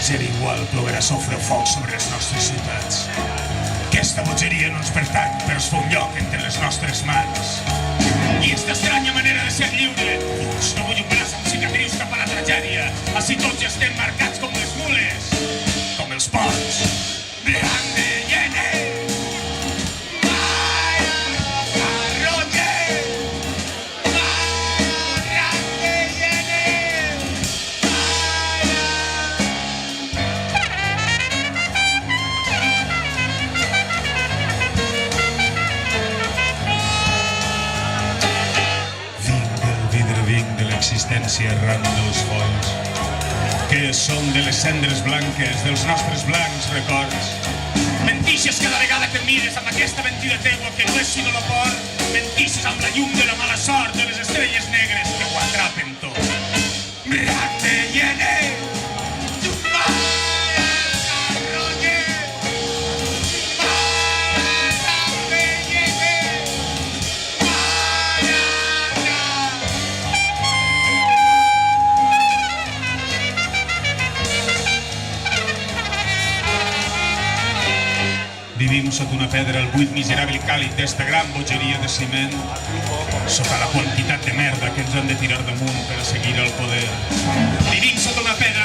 ser igual ploverà sofre o foc sobre les nostres ciutats. Aquesta bogeria no ens pertany, però es fa un lloc entre les nostres mans. I esta estranya manera de ser lliure. Ux, no vull un braç amb cicatrius cap a la tragèdia. Així tots ja estem marcats com les mules, com els porcs. Grande llene. Existència arran dels folls, que som de les cendres blanques dels nostres blancs records. Mentixes cada vegada que mires amb aquesta mentida teua que no és sinó la por. Mentixes amb la llum de la mala sort de les estrelles negres que ho atrapen tot. Mirate llene. Vivim sota una pedra al buit miserable i càlid d'esta gran bogeria de ciment, sota la quantitat de merda que ens han de tirar damunt per a seguir al poder. Vivim sota una pedra